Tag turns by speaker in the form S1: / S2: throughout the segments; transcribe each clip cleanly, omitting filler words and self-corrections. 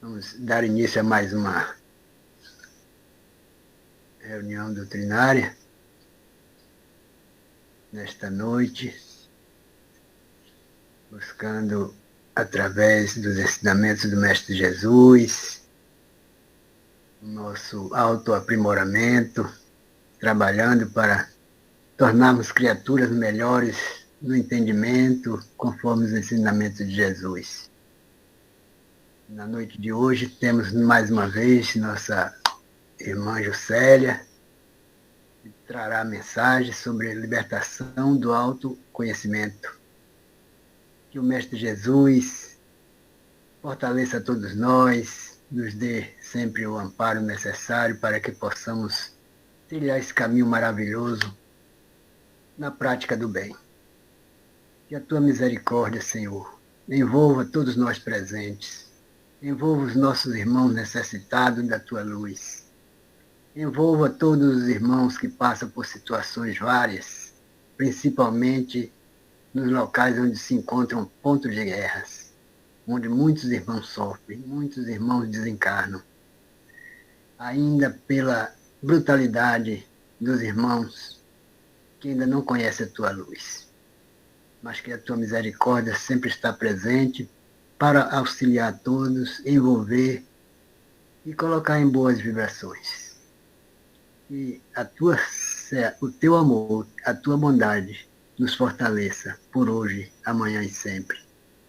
S1: Vamos dar início a mais uma reunião doutrinária nesta noite, buscando, através dos ensinamentos do Mestre Jesus, o nosso autoaprimoramento, trabalhando para tornarmos criaturas melhores no entendimento, conforme os ensinamentos de Jesus. Na noite de hoje temos mais uma vez nossa irmã Juscelia, que trará mensagem sobre a libertação do autoconhecimento. Que o Mestre Jesus fortaleça todos nós, nos dê sempre o amparo necessário para que possamos trilhar esse caminho maravilhoso na prática do bem. Que a tua misericórdia, Senhor, envolva todos nós presentes, envolva os nossos irmãos necessitados da tua luz, envolva todos os irmãos que passam por situações várias, principalmente nos locais onde se encontram pontos de guerras, onde muitos irmãos sofrem, muitos irmãos desencarnam, ainda pela brutalidade dos irmãos que ainda não conhecem a tua luz, mas que a tua misericórdia sempre está presente para auxiliar todos, envolver e colocar em boas vibrações. Que o teu amor, a tua bondade nos fortaleça por hoje, amanhã e sempre.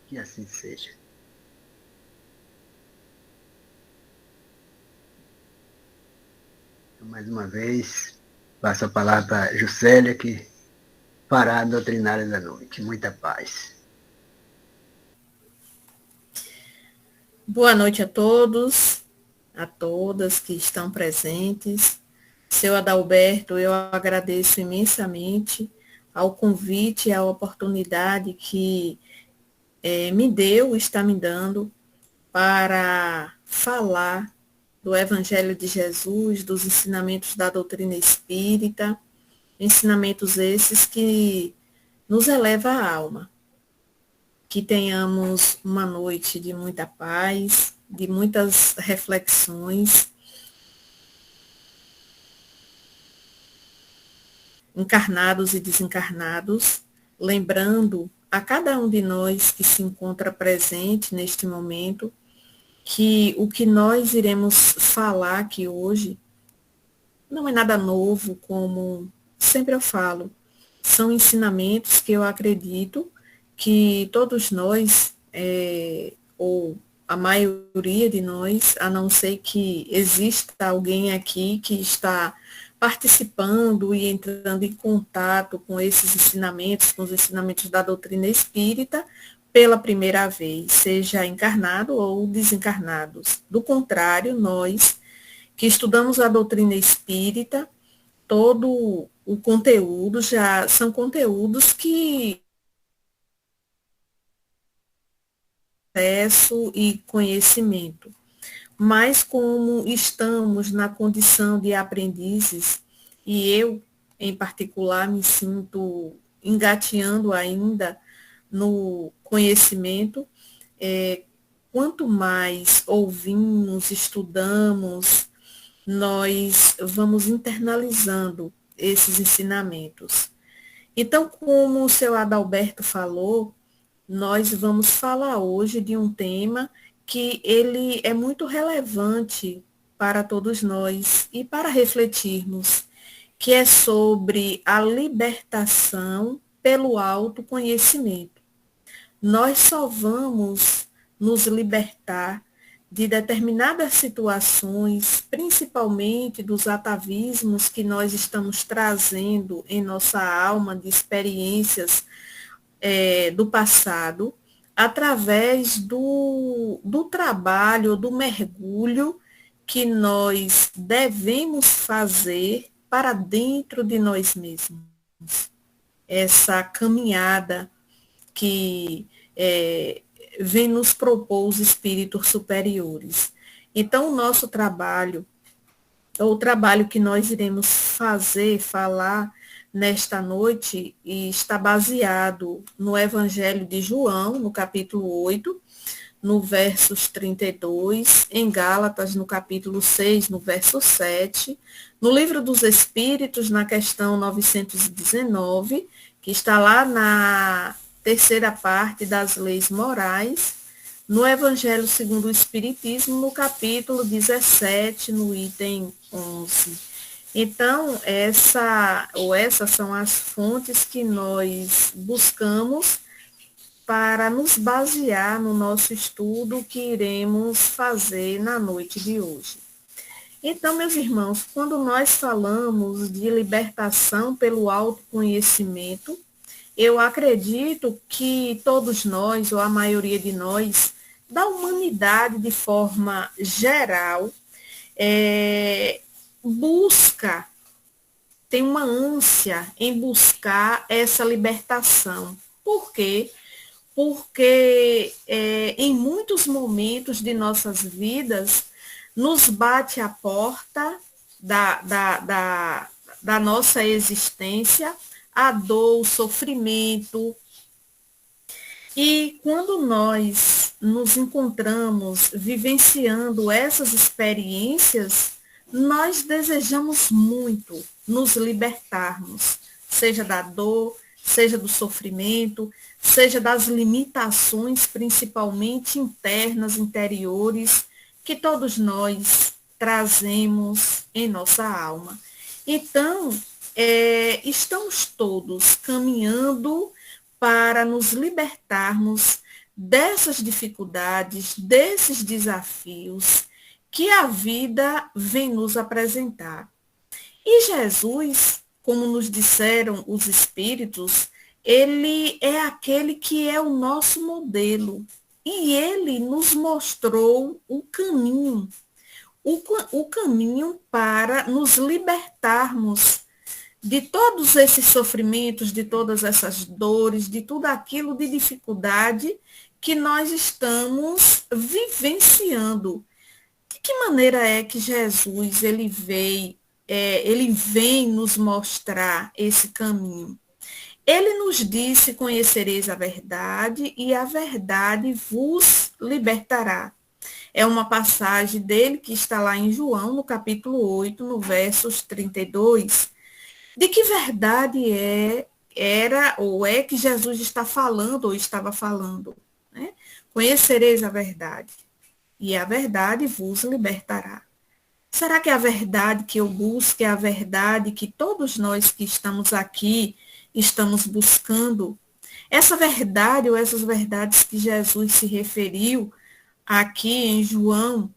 S1: Que assim seja. Então, mais uma vez, passo a palavra para a Juscelia, que fará a doutrinária da noite. Muita paz.
S2: Boa noite a todos, a todas que estão presentes. Seu Adalberto, eu agradeço imensamente ao convite, à oportunidade que está me dando para falar do Evangelho de Jesus, dos ensinamentos da doutrina espírita, ensinamentos esses que nos elevam a alma. Que tenhamos uma noite de muita paz, de muitas reflexões, encarnados e desencarnados, lembrando a cada um de nós que se encontra presente neste momento, que o que nós iremos falar aqui hoje não é nada novo, como sempre eu falo, são ensinamentos que eu acredito que todos nós, ou a maioria de nós, a não ser que exista alguém aqui que está participando e entrando em contato com esses ensinamentos, com os ensinamentos da doutrina espírita, pela primeira vez, seja encarnado ou desencarnados. Do contrário, nós que estudamos a doutrina espírita, todo o conteúdo já são conteúdos que acesso e conhecimento. Mas como estamos na condição de aprendizes, e eu, em particular, me sinto engateando ainda no conhecimento, quanto mais ouvimos, estudamos, nós vamos internalizando esses ensinamentos. Então, como o seu Adalberto falou, nós vamos falar hoje de um tema que ele é muito relevante para todos nós e para refletirmos, que é sobre a libertação pelo autoconhecimento. Nós só vamos nos libertar de determinadas situações, principalmente dos atavismos que nós estamos trazendo em nossa alma, de experiências do passado, através do trabalho, do mergulho que nós devemos fazer para dentro de nós mesmos. Essa caminhada que vem nos propor os espíritos superiores. Então, o nosso trabalho, o trabalho que nós iremos falar nesta noite, está baseado no Evangelho de João, no capítulo 8, no versos 32, em Gálatas, no capítulo 6, no verso 7, no Livro dos Espíritos, na questão 919, que está lá na terceira parte das leis morais, no Evangelho segundo o Espiritismo, no capítulo 17, no item 11. Então, essas são as fontes que nós buscamos para nos basear no nosso estudo que iremos fazer na noite de hoje. Então, meus irmãos, quando nós falamos de libertação pelo autoconhecimento, eu acredito que todos nós, ou a maioria de nós, da humanidade de forma geral, busca, tem uma ânsia em buscar essa libertação. Por quê? Porque em muitos momentos de nossas vidas, nos bate a porta da nossa existência a dor, o sofrimento. E quando nós nos encontramos vivenciando essas experiências, nós desejamos muito nos libertarmos, seja da dor, seja do sofrimento, seja das limitações, principalmente internas, interiores, que todos nós trazemos em nossa alma. Então, estamos todos caminhando para nos libertarmos dessas dificuldades, desses desafios que a vida vem nos apresentar. E Jesus, como nos disseram os Espíritos, ele é aquele que é o nosso modelo. E ele nos mostrou o caminho para nos libertarmos de todos esses sofrimentos, de todas essas dores, de tudo aquilo de dificuldade que nós estamos vivenciando. De que maneira é que Jesus ele vem nos mostrar esse caminho? Ele nos disse: conhecereis a verdade e a verdade vos libertará. É uma passagem dele que está lá em João, no capítulo 8, no versos 32. De que verdade era ou é que Jesus está falando ou estava falando? Né? Conhecereis a verdade e a verdade vos libertará. Será que a verdade que eu busco é a verdade que todos nós que estamos aqui estamos buscando? Essa verdade ou essas verdades que Jesus se referiu aqui em João,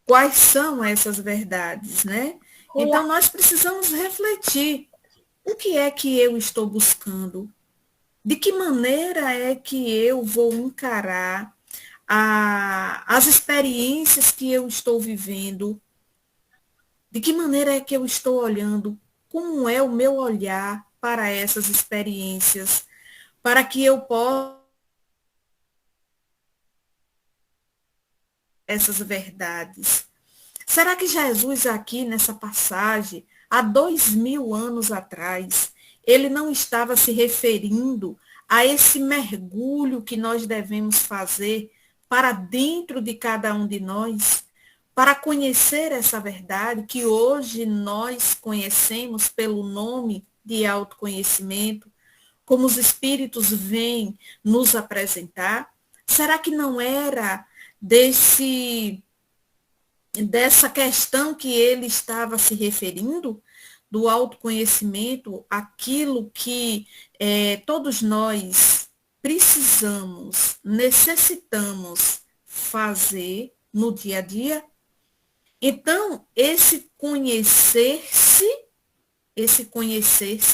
S2: quais são essas verdades, né? Então, nós precisamos refletir. O que é que eu estou buscando? De que maneira é que eu vou encarar as experiências que eu estou vivendo? De que maneira é que eu estou olhando? Como é o meu olhar para essas experiências? Para que eu possa essas verdades. Será que Jesus aqui nessa passagem, há 2000 anos atrás, ele não estava se referindo a esse mergulho que nós devemos fazer para dentro de cada um de nós, para conhecer essa verdade que hoje nós conhecemos pelo nome de autoconhecimento, como os Espíritos vêm nos apresentar? Será que não era dessa questão que ele estava se referindo, do autoconhecimento, aquilo que todos nós precisamos, necessitamos fazer no dia a dia? Então, esse conhecer-se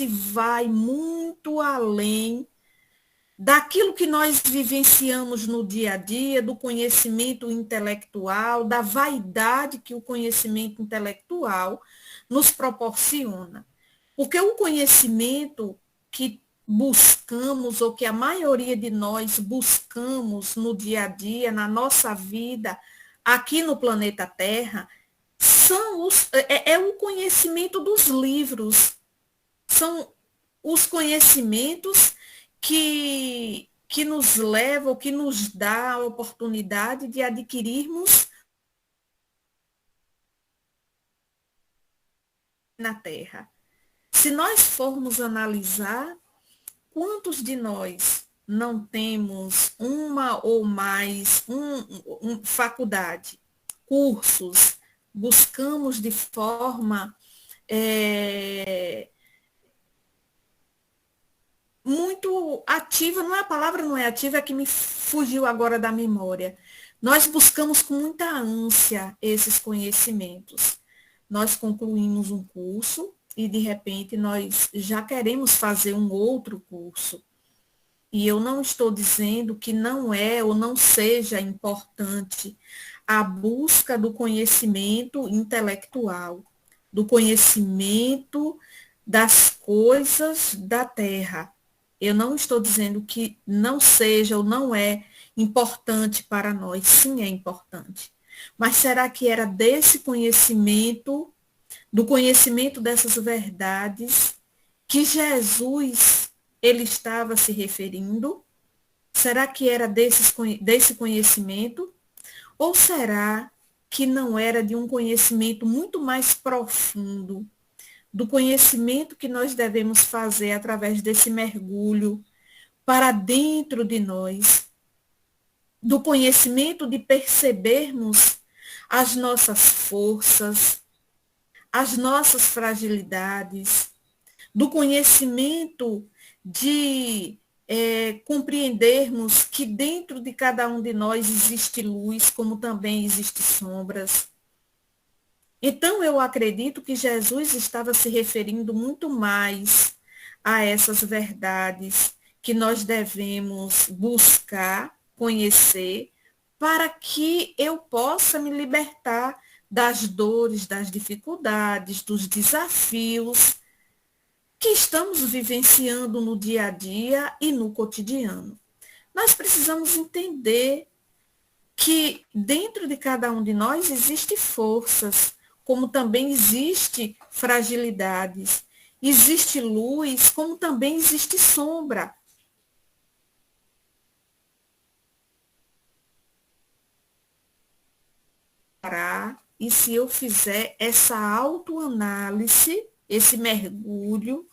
S2: vai muito além daquilo que nós vivenciamos no dia a dia, do conhecimento intelectual, da vaidade que o conhecimento intelectual nos proporciona. Porque o conhecimento que buscamos, ou que a maioria de nós buscamos no dia a dia, na nossa vida, aqui no planeta Terra, é o conhecimento dos livros, são os conhecimentos que que nos leva ou que nos dá a oportunidade de adquirirmos na Terra. Se nós formos analisar, quantos de nós não temos uma ou mais faculdade, cursos, buscamos de forma muito ativa, não é a palavra, não é ativa, é que me fugiu agora da memória. Nós buscamos com muita ânsia esses conhecimentos. Nós concluímos um curso e, de repente, nós já queremos fazer um outro curso. E eu não estou dizendo que não é ou não seja importante a busca do conhecimento intelectual, do conhecimento das coisas da terra. Eu não estou dizendo que não seja ou não é importante para nós. Sim, é importante. Mas será que era desse conhecimento, do conhecimento dessas verdades, que Jesus ele estava se referindo? Será que era desse conhecimento? Ou será que não era de um conhecimento muito mais profundo, do conhecimento que nós devemos fazer através desse mergulho para dentro de nós, do conhecimento de percebermos as nossas forças, as nossas fragilidades, do conhecimento de compreendermos que dentro de cada um de nós existe luz, como também existe sombras. Então, eu acredito que Jesus estava se referindo muito mais a essas verdades que nós devemos buscar, conhecer, para que eu possa me libertar das dores, das dificuldades, dos desafios que estamos vivenciando no dia a dia e no cotidiano. Nós precisamos entender que dentro de cada um de nós existe forças, como também existe fragilidades, existe luz, como também existe sombra. E se eu fizer essa autoanálise, esse mergulho,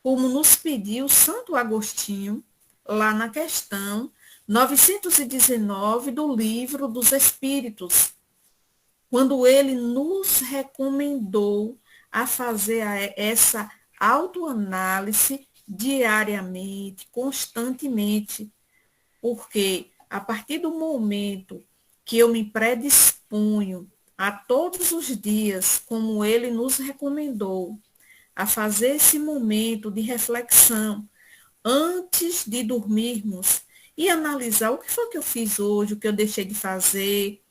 S2: como nos pediu Santo Agostinho, lá na questão 919 do Livro dos Espíritos, quando ele nos recomendou a fazer essa autoanálise diariamente, constantemente, porque a partir do momento que eu me predisponho a todos os dias, como ele nos recomendou, a fazer esse momento de reflexão antes de dormirmos e analisar o que foi que eu fiz hoje, o que eu deixei de fazer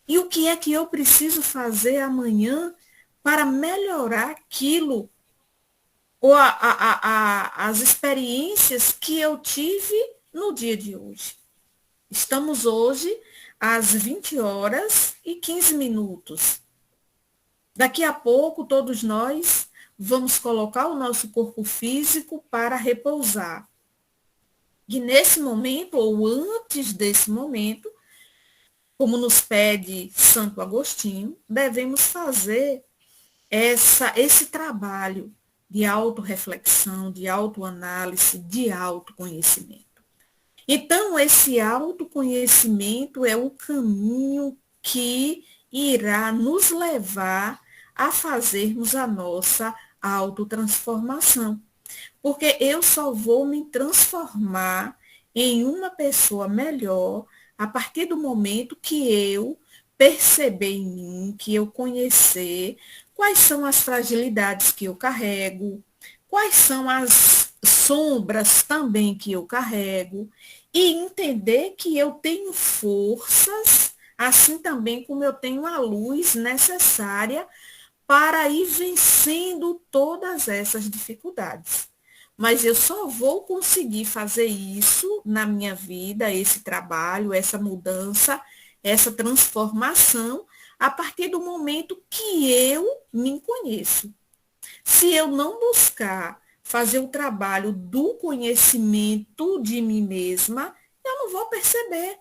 S2: e o que é que eu preciso fazer amanhã para melhorar aquilo ou as experiências que eu tive no dia de hoje. Estamos hoje às 20 horas e 15 minutos. Daqui a pouco, todos nós vamos colocar o nosso corpo físico para repousar. E nesse momento, ou antes desse momento, como nos pede Santo Agostinho, devemos fazer esse trabalho de autorreflexão, de autoanálise, de autoconhecimento. Então, esse autoconhecimento é o caminho que irá nos levar a fazermos a nossa autotransformação. Porque eu só vou me transformar em uma pessoa melhor a partir do momento que eu perceber em mim, que eu conhecer quais são as fragilidades que eu carrego, quais são as sombras também que eu carrego, e entender que eu tenho forças, assim também como eu tenho a luz necessária para ir vencendo todas essas dificuldades. Mas eu só vou conseguir fazer isso na minha vida, esse trabalho, essa mudança, essa transformação, a partir do momento que eu me conheço. Se eu não buscar fazer o trabalho do conhecimento de mim mesma, eu não vou perceber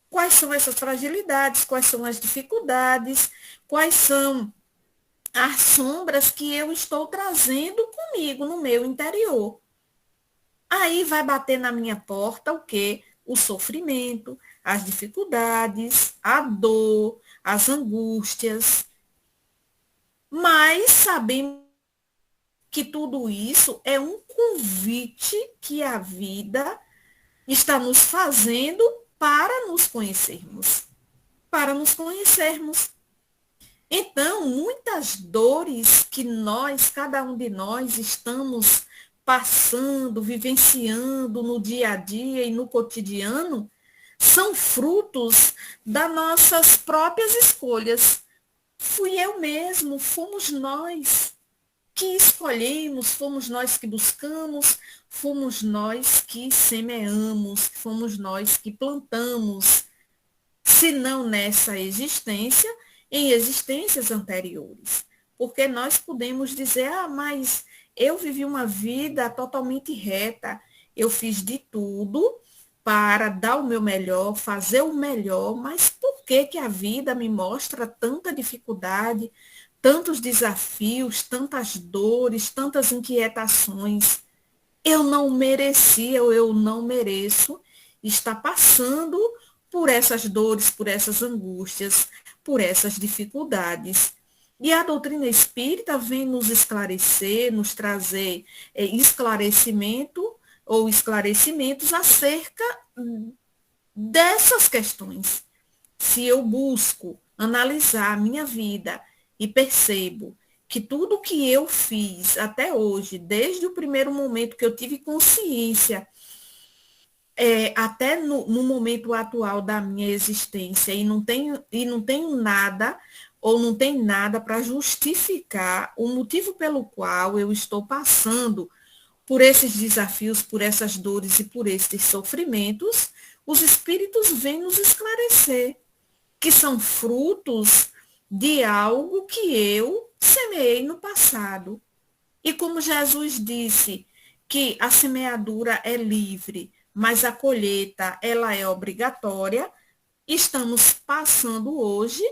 S2: quais são essas fragilidades, quais são as dificuldades, quais são as sombras que eu estou trazendo comigo no meu interior. Aí vai bater na minha porta o quê? O sofrimento, as dificuldades, a dor, as angústias. Mas sabemos que tudo isso é um convite que a vida está nos fazendo para nos conhecermos. Para nos conhecermos. Então, muitas dores que nós, cada um de nós, estamos passando, vivenciando no dia a dia e no cotidiano, são frutos das nossas próprias escolhas. Fui eu mesmo, fomos nós que escolhemos, fomos nós que buscamos, fomos nós que semeamos, fomos nós que plantamos, se não nessa existência, em existências anteriores. Porque nós podemos dizer, mas eu vivi uma vida totalmente reta, eu fiz de tudo para dar o meu melhor, fazer o melhor, mas por que que a vida me mostra tanta dificuldade, tantos desafios, tantas dores, tantas inquietações? Eu não merecia ou eu não mereço estar passando por essas dores, por essas angústias, por essas dificuldades. E a doutrina espírita vem nos esclarecer, nos trazer esclarecimento ou esclarecimentos acerca dessas questões. Se eu busco analisar a minha vida e percebo que tudo que eu fiz até hoje, desde o primeiro momento que eu tive consciência, até no momento atual da minha existência, e não tenho nada, ou não tem nada para justificar o motivo pelo qual eu estou passando por esses desafios, por essas dores e por esses sofrimentos, os espíritos vêm nos esclarecer que são frutos de algo que eu semeei no passado. E como Jesus disse que a semeadura é livre, mas a colheita ela é obrigatória, estamos passando hoje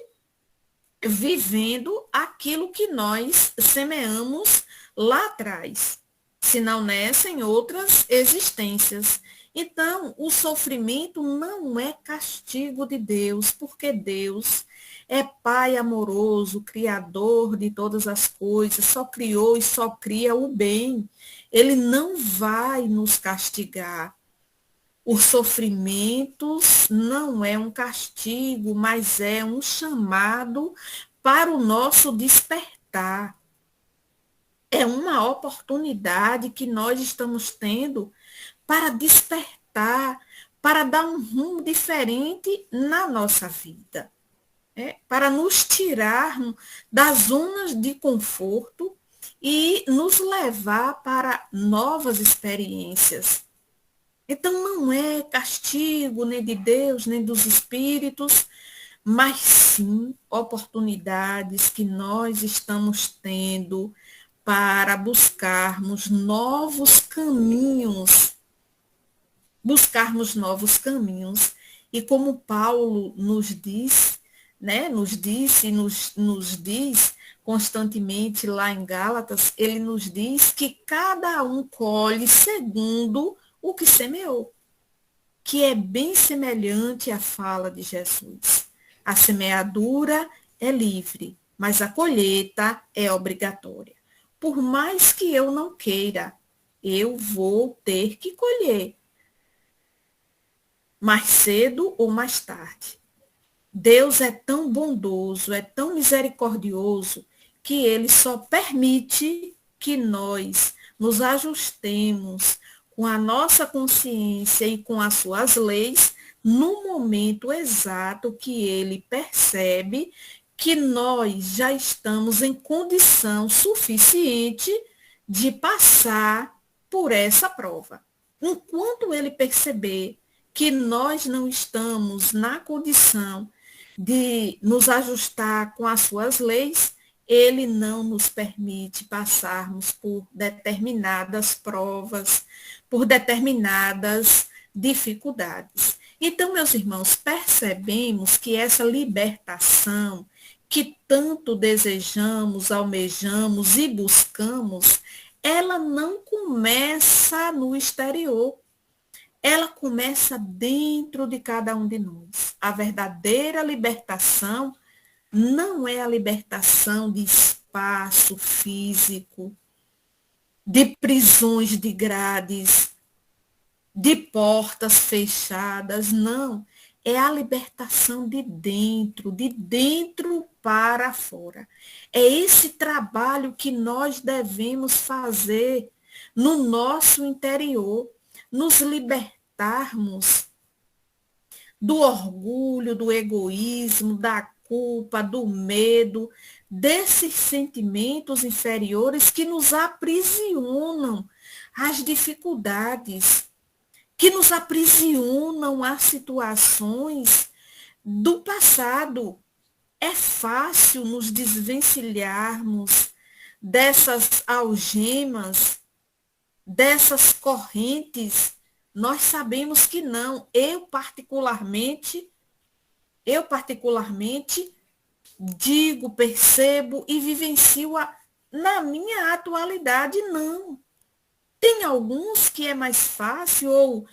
S2: vivendo aquilo que nós semeamos lá atrás, se não nessa, em outras existências. Então, o sofrimento não é castigo de Deus, porque Deus é Pai amoroso, Criador de todas as coisas, só criou e só cria o bem. Ele não vai nos castigar. Os sofrimentos não é um castigo, mas é um chamado para o nosso despertar. É uma oportunidade que nós estamos tendo para despertar, para dar um rumo diferente na nossa vida, para nos tirar das zonas de conforto e nos levar para novas experiências. Então, não é castigo nem de Deus, nem dos espíritos, mas sim oportunidades que nós estamos tendo para buscarmos novos caminhos. Buscarmos novos caminhos. E como Paulo nos diz, nos disse, nos diz constantemente lá em Gálatas, ele nos diz que cada um colhe segundo o que semeou, que é bem semelhante à fala de Jesus. A semeadura é livre, mas a colheita é obrigatória. Por mais que eu não queira, eu vou ter que colher, mais cedo ou mais tarde. Deus é tão bondoso, é tão misericordioso, que ele só permite que nós nos ajustemos com a nossa consciência e com as suas leis, no momento exato que ele percebe que nós já estamos em condição suficiente de passar por essa prova. Enquanto ele perceber que nós não estamos na condição de nos ajustar com as suas leis, ele não nos permite passarmos por determinadas provas, por determinadas dificuldades. Então, meus irmãos, percebemos que essa libertação que tanto desejamos, almejamos e buscamos, ela não começa no exterior, ela começa dentro de cada um de nós. A verdadeira libertação não é a libertação de espaço físico, de prisões de grades, de portas fechadas, não. É a libertação de dentro para fora. É esse trabalho que nós devemos fazer no nosso interior, nos libertarmos do orgulho, do egoísmo, da culpa, do medo, desses sentimentos inferiores que nos aprisionam às dificuldades, que nos aprisionam a situações do passado. É fácil nos desvencilharmos dessas algemas, dessas correntes. Nós sabemos que não. Eu particularmente digo, percebo e vivencio na minha atualidade, não. Tem alguns que é mais fácil ou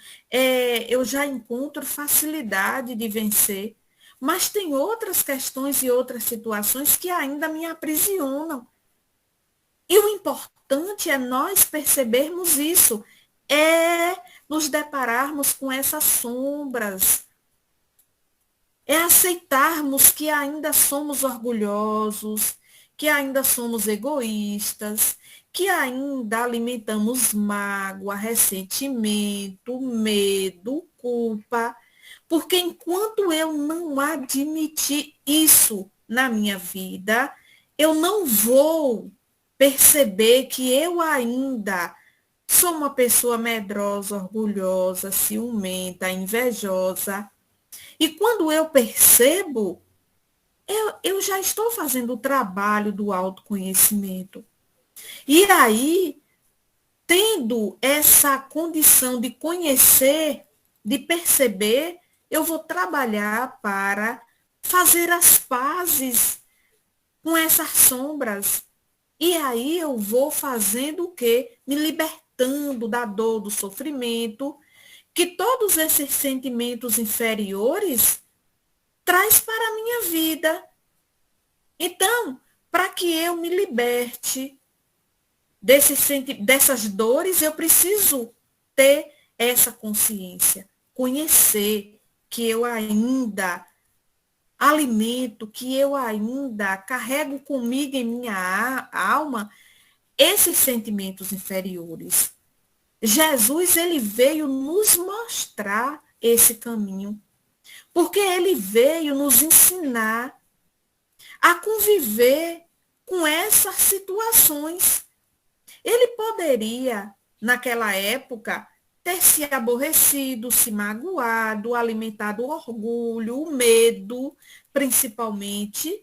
S2: eu já encontro facilidade de vencer, mas tem outras questões e outras situações que ainda me aprisionam. E o importante é nós percebermos isso, é nos depararmos com essas sombras, é aceitarmos que ainda somos orgulhosos, que ainda somos egoístas, que ainda alimentamos mágoa, ressentimento, medo, culpa, porque enquanto eu não admitir isso na minha vida, eu não vou perceber que eu ainda sou uma pessoa medrosa, orgulhosa, ciumenta, invejosa. E quando eu percebo, eu já estou fazendo o trabalho do autoconhecimento. E aí, tendo essa condição de conhecer, de perceber, eu vou trabalhar para fazer as pazes com essas sombras. E aí eu vou fazendo o quê? Me libertando da dor, do sofrimento, que todos esses sentimentos inferiores traz para a minha vida. Então, para que eu me liberte dessas dores, eu preciso ter essa consciência, conhecer que eu ainda alimento, que eu ainda carrego comigo em minha alma esses sentimentos inferiores. Jesus, ele veio nos mostrar esse caminho, porque ele veio nos ensinar a conviver com essas situações. Ele poderia, naquela época, ter se aborrecido, se magoado, alimentado o orgulho, o medo, principalmente,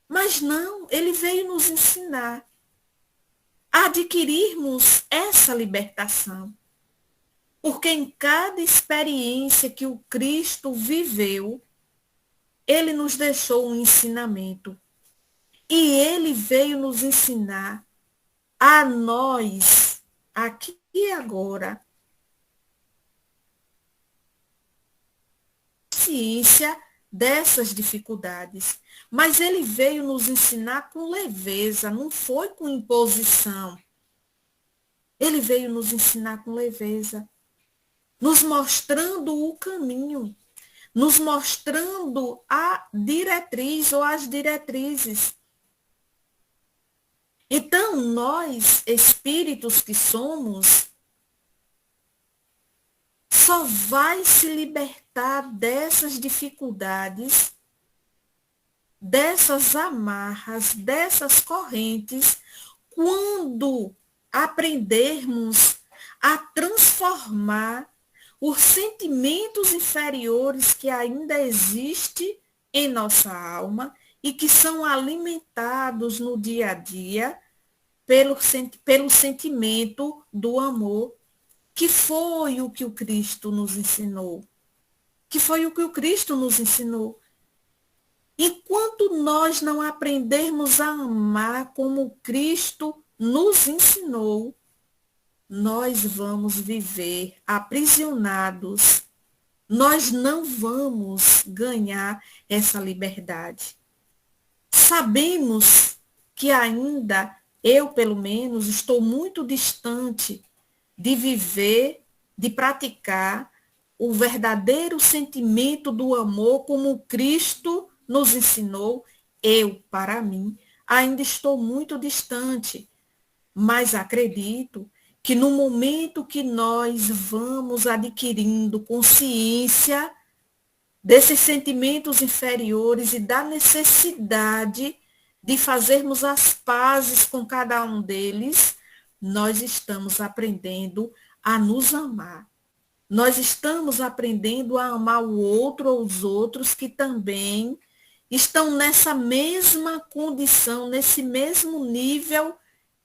S2: mas não, ele veio nos ensinar a adquirirmos essa libertação. Porque em cada experiência que o Cristo viveu, ele nos deixou um ensinamento. E ele veio nos ensinar a nós, aqui e agora, ciência dessas dificuldades. Mas ele veio nos ensinar com leveza, não foi com imposição. Ele veio nos ensinar com leveza, nos mostrando o caminho, nos mostrando a diretriz ou as diretrizes. Então, nós, espíritos que somos, só vai se libertar dessas dificuldades, dessas amarras, dessas correntes, quando aprendermos a transformar os sentimentos inferiores que ainda existem em nossa alma e que são alimentados no dia a dia pelo sentimento do amor, que foi o que o Cristo nos ensinou. Que foi o que o Cristo nos ensinou. Enquanto nós não aprendermos a amar como Cristo nos ensinou, nós vamos viver aprisionados. Nós não vamos ganhar essa liberdade. Sabemos que ainda, eu pelo menos, estou muito distante de viver, de praticar o verdadeiro sentimento do amor como Cristo nos ensinou. Eu, para mim, ainda estou muito distante, mas acredito que no momento que nós vamos adquirindo consciência desses sentimentos inferiores e da necessidade de fazermos as pazes com cada um deles, nós estamos aprendendo a nos amar. Nós estamos aprendendo a amar o outro ou os outros que também estão nessa mesma condição, nesse mesmo nível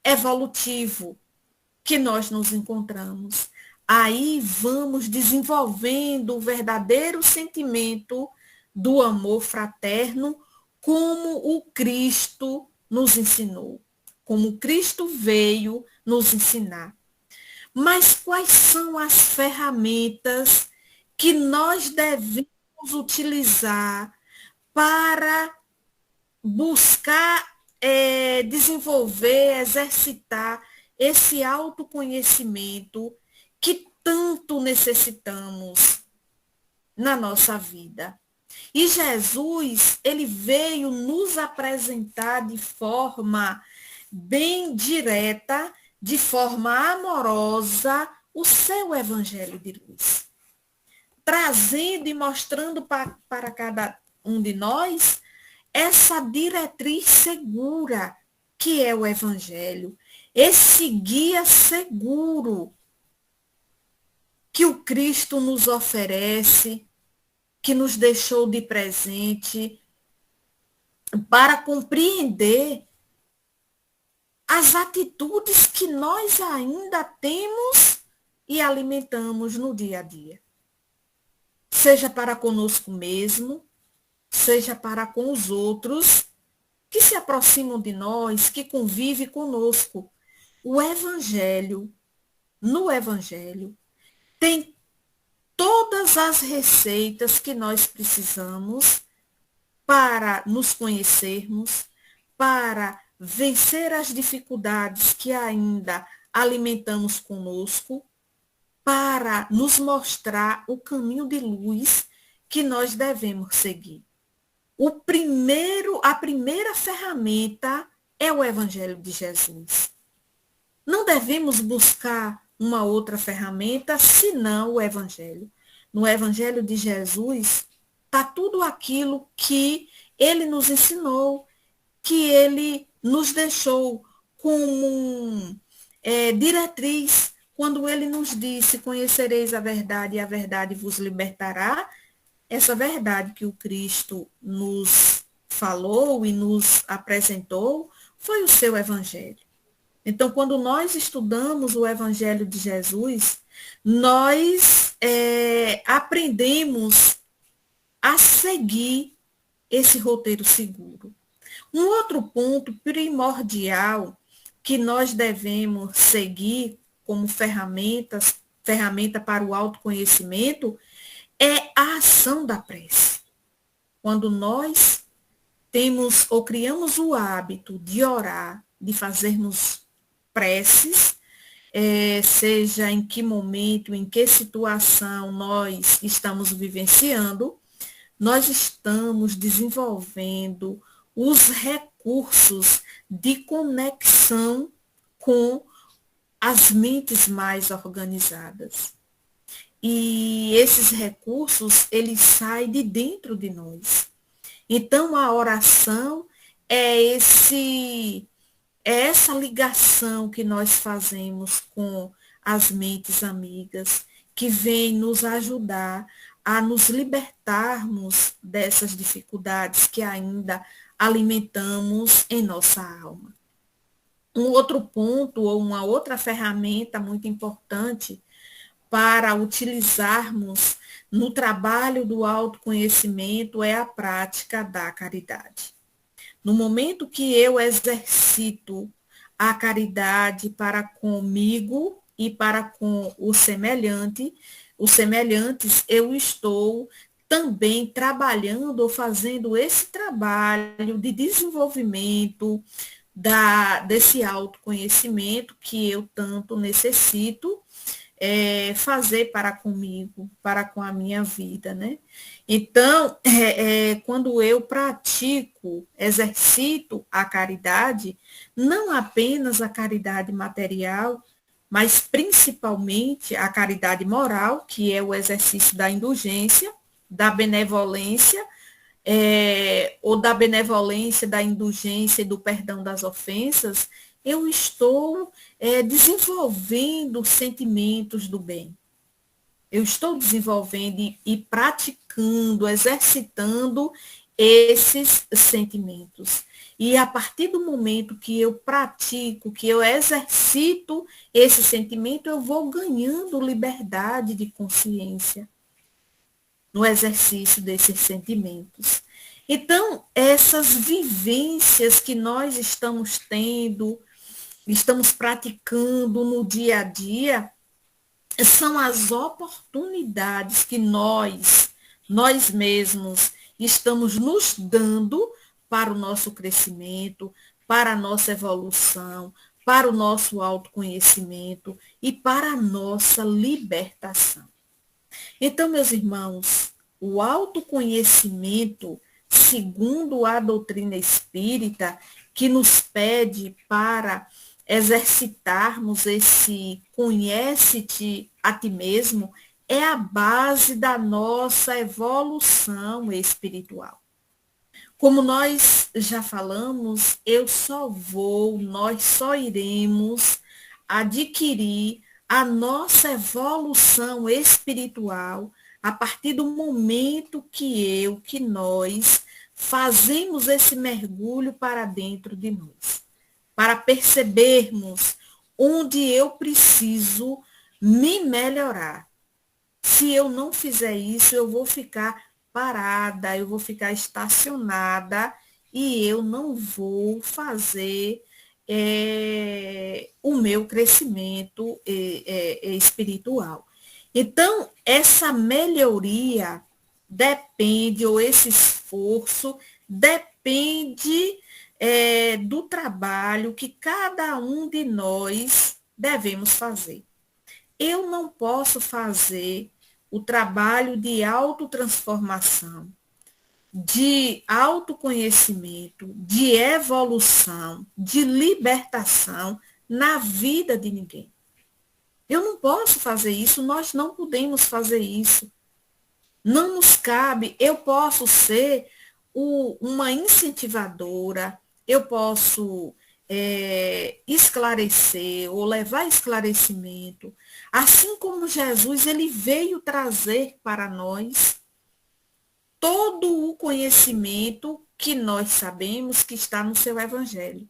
S2: evolutivo que nós nos encontramos. Aí vamos desenvolvendo o verdadeiro sentimento do amor fraterno, como o Cristo nos ensinou, como Cristo veio nos ensinar. Mas quais são as ferramentas que nós devemos utilizar para buscar desenvolver, exercitar esse autoconhecimento que tanto necessitamos na nossa vida? E Jesus, ele veio nos apresentar de forma bem direta, de forma amorosa, o seu evangelho de luz, trazendo e mostrando para cada um de nós essa diretriz segura que é o evangelho, esse guia seguro que o Cristo nos oferece, que nos deixou de presente, para compreender as atitudes que nós ainda temos e alimentamos no dia a dia. Seja para conosco mesmo, seja para com os outros que se aproximam de nós, que convivem conosco. O Evangelho, no Evangelho, tem todas as receitas que nós precisamos para nos conhecermos, para vencer as dificuldades que ainda alimentamos conosco, para nos mostrar o caminho de luz que nós devemos seguir. A primeira ferramenta é o Evangelho de Jesus. Não devemos buscar uma outra ferramenta senão o Evangelho. No Evangelho de Jesus está tudo aquilo que ele nos ensinou, que ele nos deixou como diretriz, quando ele nos disse: conhecereis a verdade e a verdade vos libertará. Essa verdade que o Cristo nos falou e nos apresentou foi o seu Evangelho. Então, quando nós estudamos o Evangelho de Jesus, nós aprendemos a seguir esse roteiro seguro. Um outro ponto primordial que nós devemos seguir como ferramenta para o autoconhecimento é a ação da prece. Quando nós temos ou criamos o hábito de orar, de fazermos preces, seja em que momento, em que situação nós estamos vivenciando, nós estamos desenvolvendo os recursos de conexão com as mentes mais organizadas. E esses recursos, eles saem de dentro de nós. Então, a oração é essa ligação que nós fazemos com as mentes amigas, que vem nos ajudar a nos libertarmos dessas dificuldades que ainda alimentamos em nossa alma. Um outro ponto ou uma outra ferramenta muito importante para utilizarmos no trabalho do autoconhecimento é a prática da caridade. No momento que eu exercito a caridade para comigo e para com o semelhante, os semelhantes, eu estou também trabalhando ou fazendo esse trabalho de desenvolvimento desse autoconhecimento que eu tanto necessito fazer para comigo, para com a minha vida, né? Então, quando eu pratico, exercito a caridade, não apenas a caridade material, mas principalmente a caridade moral, que é o exercício da indulgência, da benevolência, ou da benevolência, da indulgência e do perdão das ofensas, eu estou desenvolvendo sentimentos do bem. Eu estou desenvolvendo e praticando, exercitando esses sentimentos. E a partir do momento que eu pratico, que eu exercito esse sentimento, eu vou ganhando liberdade de consciência no exercício desses sentimentos. Então, essas vivências que nós estamos tendo, estamos praticando no dia a dia, são as oportunidades que nós mesmos, estamos nos dando para o nosso crescimento, para a nossa evolução, para o nosso autoconhecimento e para a nossa libertação. Então, meus irmãos, o autoconhecimento, segundo a doutrina espírita, que nos pede para exercitarmos esse conhece-te a ti mesmo, é a base da nossa evolução espiritual. Como nós já falamos, nós só iremos adquirir a nossa evolução espiritual a partir do momento que nós fazemos esse mergulho para dentro de nós, para percebermos onde eu preciso me melhorar. Se eu não fizer isso, eu vou ficar parada, eu vou ficar estacionada e eu não vou fazer o meu crescimento espiritual. Então, essa melhoria depende, ou esse esforço depende do trabalho que cada um de nós devemos fazer. Eu não posso fazer o trabalho de autotransformação, de autoconhecimento, de evolução, de libertação na vida de ninguém. Eu não posso fazer isso, nós não podemos fazer isso. Não nos cabe. Eu posso ser uma incentivadora, eu posso esclarecer ou levar esclarecimento, assim como Jesus, ele veio trazer para nós todo o conhecimento que nós sabemos que está no seu evangelho.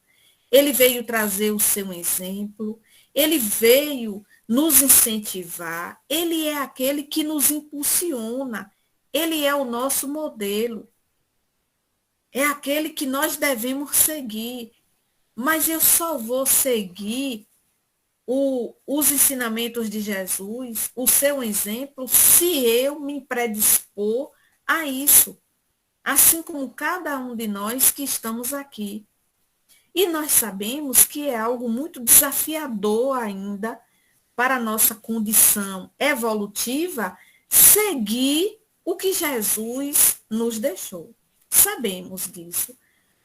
S2: Ele veio trazer o seu exemplo, ele veio nos incentivar, ele é aquele que nos impulsiona, ele é o nosso modelo, é aquele que nós devemos seguir. Mas eu só vou seguir os ensinamentos de Jesus, o seu exemplo, se eu me predispor a isso, assim como cada um de nós que estamos aqui. E nós sabemos que é algo muito desafiador ainda para a nossa condição evolutiva seguir o que Jesus nos deixou. Sabemos disso,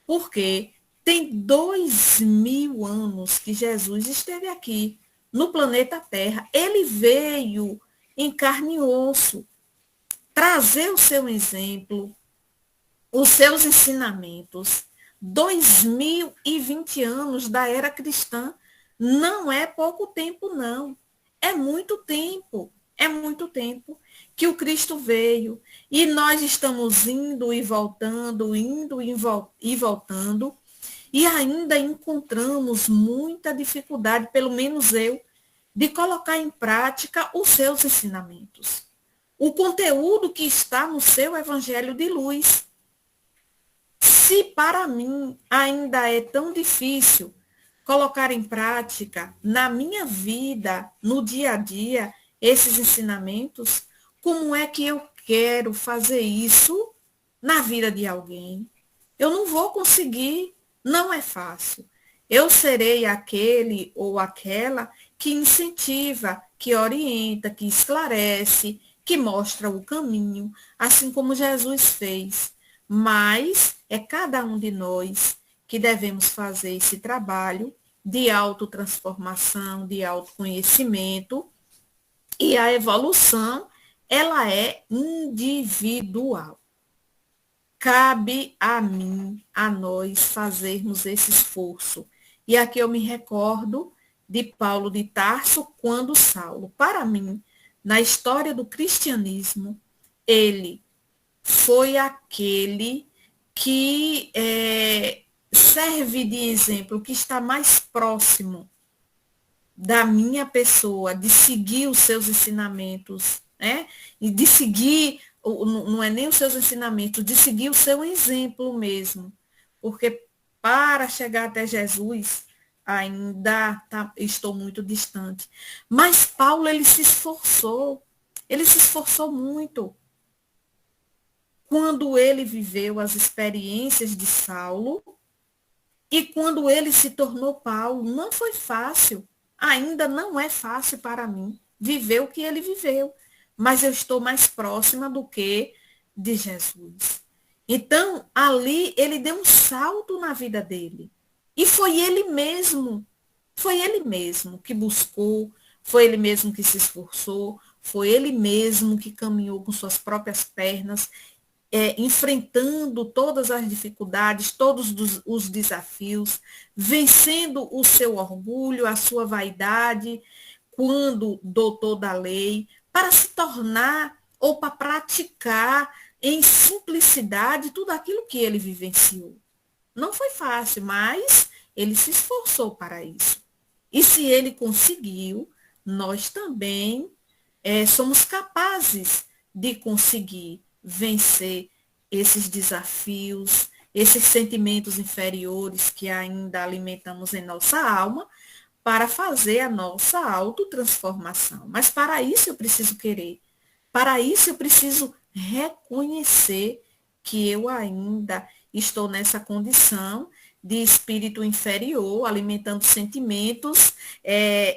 S2: porque tem 2000 anos que Jesus esteve aqui no planeta Terra. Ele veio em carne e osso trazer o seu exemplo, os seus ensinamentos. 2020 anos da era cristã não é pouco tempo, não. É muito tempo. É muito tempo que o Cristo veio e nós estamos indo e voltando, e voltando, e ainda encontramos muita dificuldade, pelo menos eu, de colocar em prática os seus ensinamentos. O conteúdo que está no seu Evangelho de Luz. Se para mim ainda é tão difícil colocar em prática na minha vida, no dia a dia, esses ensinamentos, como é que eu quero fazer isso na vida de alguém? Eu não vou conseguir, não é fácil. Eu serei aquele ou aquela que incentiva, que orienta, que esclarece, que mostra o caminho, assim como Jesus fez. Mas é cada um de nós que devemos fazer esse trabalho de autotransformação, de autoconhecimento, e a evolução, ela é individual. Cabe a mim, a nós, fazermos esse esforço. E aqui eu me recordo de Paulo de Tarso, quando Saulo, para mim, na história do cristianismo, ele foi aquele que serve de exemplo, que está mais próximo da minha pessoa, de seguir os seus ensinamentos, né? E de seguir, não é nem os seus ensinamentos, de seguir o seu exemplo mesmo. Porque para chegar até Jesus, ainda estou muito distante. Mas Paulo, ele se esforçou muito. Quando ele viveu as experiências de Saulo e quando ele se tornou Paulo, não foi fácil. Ainda não é fácil para mim viver o que ele viveu, mas eu estou mais próxima do que de Jesus. Então, ali ele deu um salto na vida dele. E foi ele mesmo que buscou, foi ele mesmo que se esforçou, foi ele mesmo que caminhou com suas próprias pernas, enfrentando todas as dificuldades, todos os desafios, vencendo o seu orgulho, a sua vaidade, quando doutor da lei, para se tornar ou para praticar em simplicidade tudo aquilo que ele vivenciou. Não foi fácil, mas ele se esforçou para isso. E se ele conseguiu, nós também somos capazes de conseguir vencer esses desafios, esses sentimentos inferiores que ainda alimentamos em nossa alma, para fazer a nossa autotransformação. Mas para isso eu preciso querer, para isso eu preciso reconhecer que eu ainda estou nessa condição de espírito inferior, alimentando sentimentos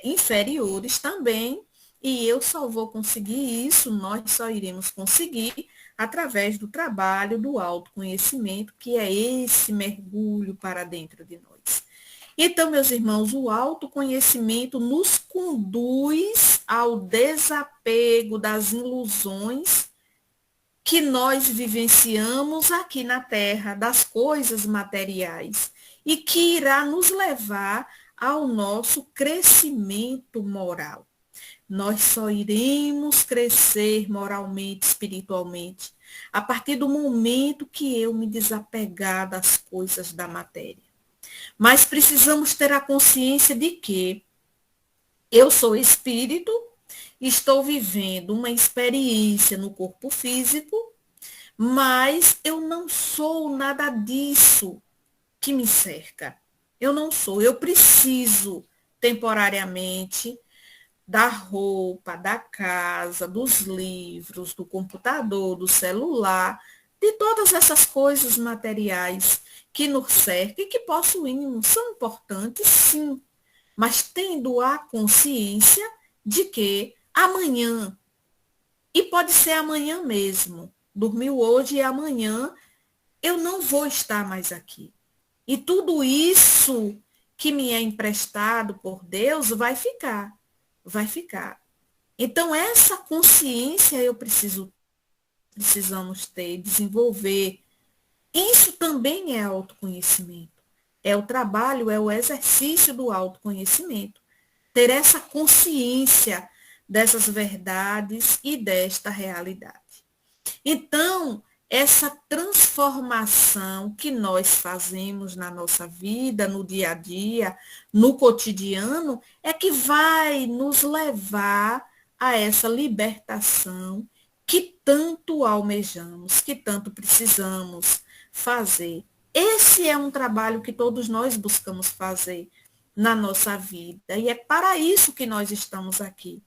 S2: inferiores também, e eu só vou conseguir isso, nós só iremos conseguir através do trabalho do autoconhecimento, que é esse mergulho para dentro de nós. Então, meus irmãos, o autoconhecimento nos conduz ao desapego das ilusões que nós vivenciamos aqui na Terra, das coisas materiais, e que irá nos levar ao nosso crescimento moral. Nós só iremos crescer moralmente, espiritualmente, a partir do momento que eu me desapegar das coisas da matéria. Mas precisamos ter a consciência de que eu sou espírito, estou vivendo uma experiência no corpo físico, mas eu não sou nada disso que me cerca. Eu não sou, eu preciso temporariamente da roupa, da casa, dos livros, do computador, do celular, de todas essas coisas materiais que nos cercam e que possuímos. São importantes, sim, mas tendo a consciência de que amanhã, e pode ser amanhã mesmo, dormiu hoje e amanhã eu não vou estar mais aqui. E tudo isso que me é emprestado por Deus vai ficar. Vai ficar. Então, essa consciência precisamos ter, desenvolver. Isso também é autoconhecimento. É o trabalho, é o exercício do autoconhecimento. Ter essa consciência dessas verdades e desta realidade. Então, essa transformação que nós fazemos na nossa vida, no dia a dia, no cotidiano, é que vai nos levar a essa libertação que tanto almejamos, que tanto precisamos fazer. Esse é um trabalho que todos nós buscamos fazer na nossa vida, e é para isso que nós estamos aqui,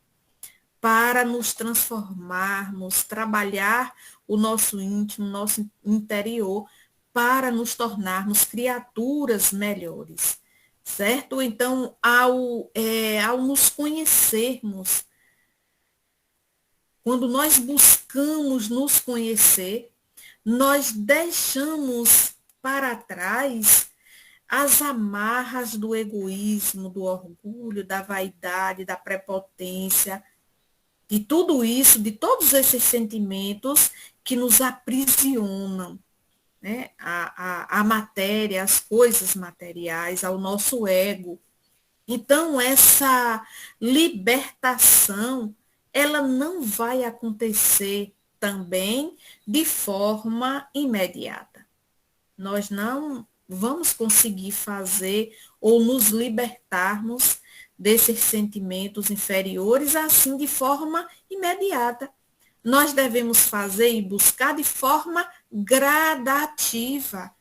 S2: para nos transformarmos, trabalhar o nosso íntimo, o nosso interior, para nos tornarmos criaturas melhores, certo? Então, ao nos conhecermos, quando nós buscamos nos conhecer, nós deixamos para trás as amarras do egoísmo, do orgulho, da vaidade, da prepotência, de tudo isso, de todos esses sentimentos que nos aprisionam, né? A matéria, as coisas materiais, ao nosso ego. Então, essa libertação, ela não vai acontecer também de forma imediata. Nós não vamos conseguir fazer ou nos libertarmos desses sentimentos inferiores assim de forma imediata. Nós devemos fazer e buscar de forma gradativa,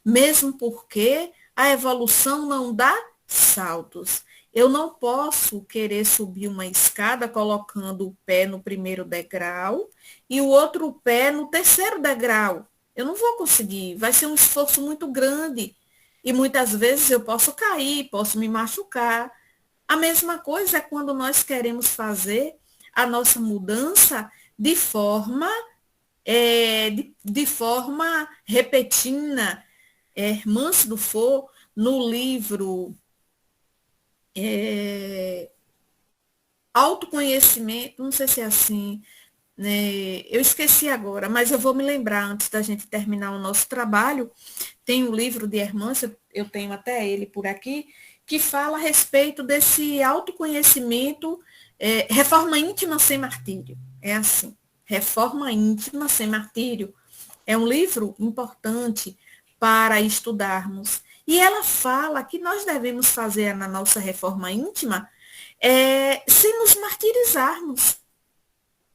S2: mesmo porque a evolução não dá saltos. Eu não posso querer subir uma escada colocando o pé no primeiro degrau e o outro pé no terceiro degrau. Eu não vou conseguir, vai ser um esforço muito grande. E muitas vezes eu posso cair, posso me machucar. A mesma coisa é quando nós queremos fazer a nossa mudança de forma, de forma repentina. Hermance Dufour, no livro Autoconhecimento, não sei se é assim, né? Eu esqueci agora, mas eu vou me lembrar antes da gente terminar o nosso trabalho. Tem um livro de Hermance, eu tenho até ele por aqui, que fala a respeito desse autoconhecimento, reforma íntima sem martírio. É assim, reforma íntima sem martírio. É um livro importante para estudarmos. E ela fala que nós devemos fazer na nossa reforma íntima sem nos martirizarmos,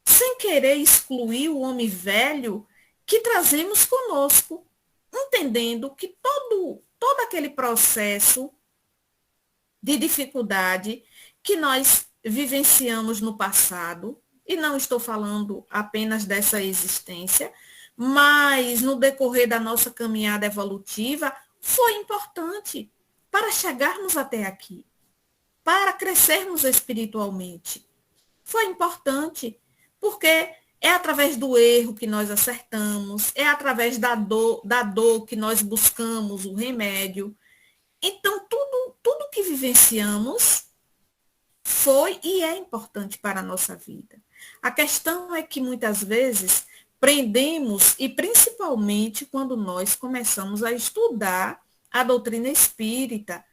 S2: sem querer excluir o homem velho que trazemos conosco, entendendo que todo aquele processo de dificuldade que nós vivenciamos no passado, e não estou falando apenas dessa existência, mas no decorrer da nossa caminhada evolutiva, foi importante para chegarmos até aqui, para crescermos espiritualmente. Foi importante, porque é através do erro que nós acertamos, é através da dor que nós buscamos o remédio. Então, tudo que vivenciamos foi e é importante para a nossa vida. A questão é que muitas vezes prendemos, e principalmente quando nós começamos a estudar a doutrina espírita.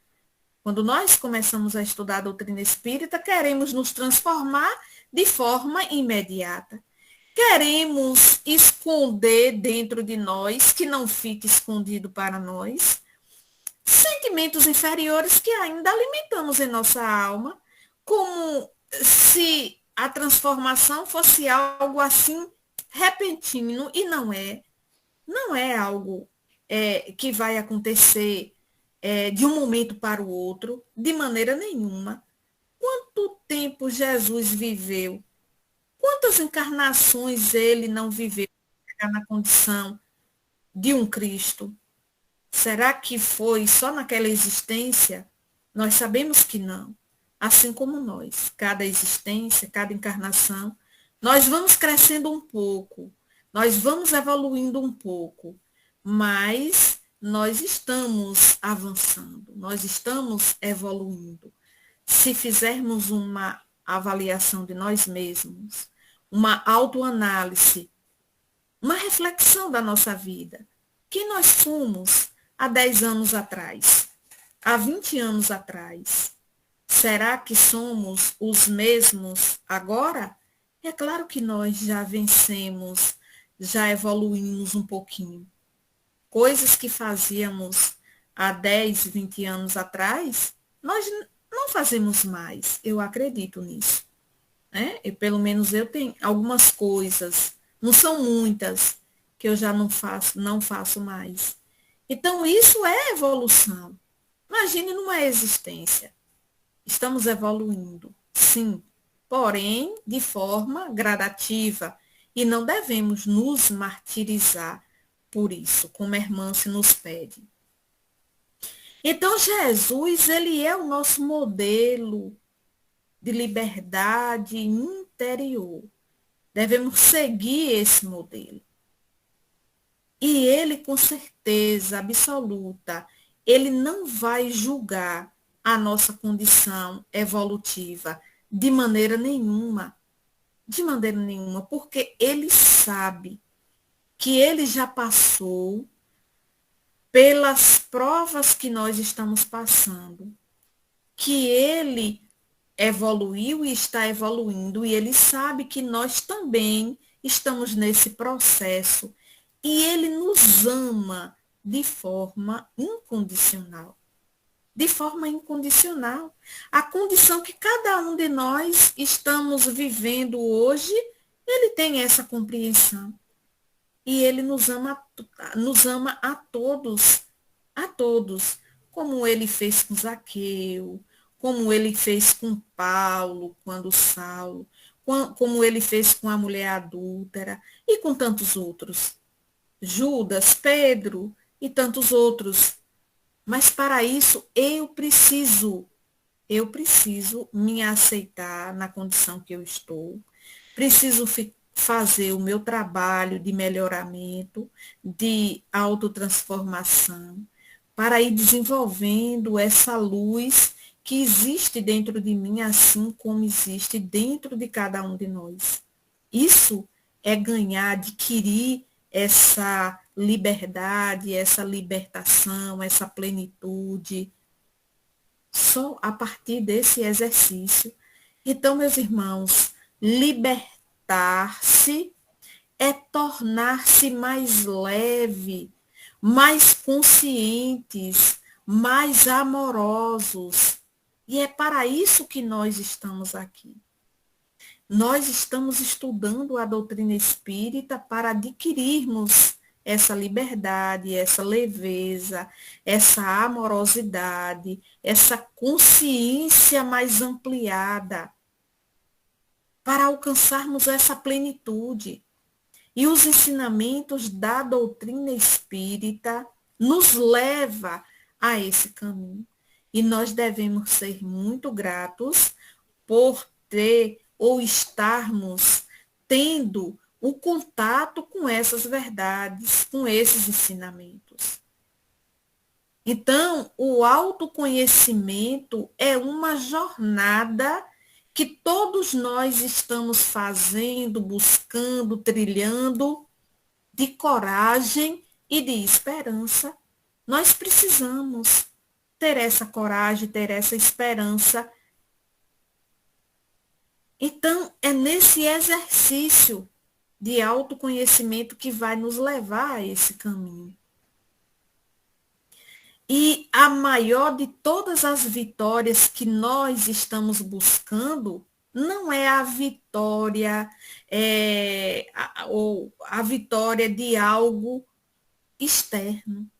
S2: Quando nós começamos a estudar a doutrina espírita, queremos nos transformar de forma imediata. Queremos esconder dentro de nós, que não fique escondido para nós, sentimentos inferiores que ainda alimentamos em nossa alma, como se a transformação fosse algo assim repentino, e não é. Não é algo que vai acontecer de um momento para o outro, de maneira nenhuma. Quanto tempo Jesus viveu? Quantas encarnações ele não viveu para chegar na condição de um Cristo? Será que foi só naquela existência? Nós sabemos que não. Assim como nós, cada existência, cada encarnação, nós vamos crescendo um pouco, nós vamos evoluindo um pouco, mas nós estamos avançando, nós estamos evoluindo. Se fizermos uma avaliação de nós mesmos, uma autoanálise, uma reflexão da nossa vida, quem nós fomos há 10 anos atrás, há 20 anos atrás, Será que somos os mesmos agora? É claro que nós já vencemos, já evoluímos um pouquinho. Coisas que fazíamos há 10, 20 anos atrás, nós não fazemos mais. Eu acredito nisso. Né? E pelo menos eu tenho algumas coisas, não são muitas, que eu já não faço mais. Então, isso é evolução. Imagine numa existência. Estamos evoluindo, sim, porém de forma gradativa, e não devemos nos martirizar por isso, como a irmã se nos pede. Então, Jesus, ele é o nosso modelo de liberdade interior. Devemos seguir esse modelo. E ele, com certeza absoluta, ele não vai julgar a nossa condição evolutiva de maneira nenhuma, porque ele sabe que ele já passou pelas provas que nós estamos passando, que ele evoluiu e está evoluindo, e ele sabe que nós também estamos nesse processo, e ele nos ama de forma incondicional. De forma incondicional. A condição que cada um de nós estamos vivendo hoje, ele tem essa compreensão. E ele nos ama a todos, como ele fez com Zaqueu, como ele fez com Paulo, quando Saulo, como ele fez com a mulher adúltera e com tantos outros. Judas, Pedro e tantos outros. Mas para isso eu preciso me aceitar na condição que eu estou, preciso fazer o meu trabalho de melhoramento, de autotransformação, para ir desenvolvendo essa luz que existe dentro de mim, assim como existe dentro de cada um de nós. Isso é ganhar, adquirir essa liberdade, essa libertação, essa plenitude, só a partir desse exercício. Então, meus irmãos, libertar-se é tornar-se mais leve, mais conscientes, mais amorosos. E é para isso que nós estamos aqui. Nós estamos estudando a doutrina espírita para adquirirmos essa liberdade, essa leveza, essa amorosidade, essa consciência mais ampliada, para alcançarmos essa plenitude. E os ensinamentos da doutrina espírita nos leva a esse caminho. E nós devemos ser muito gratos por ter ou estarmos tendo o contato com essas verdades, com esses ensinamentos. Então, o autoconhecimento é uma jornada que todos nós estamos fazendo, buscando, trilhando, de coragem e de esperança. Nós precisamos ter essa coragem, ter essa esperança. Então, é nesse exercício de autoconhecimento que vai nos levar a esse caminho. E a maior de todas as vitórias que nós estamos buscando não é a vitória ou a vitória de algo externo,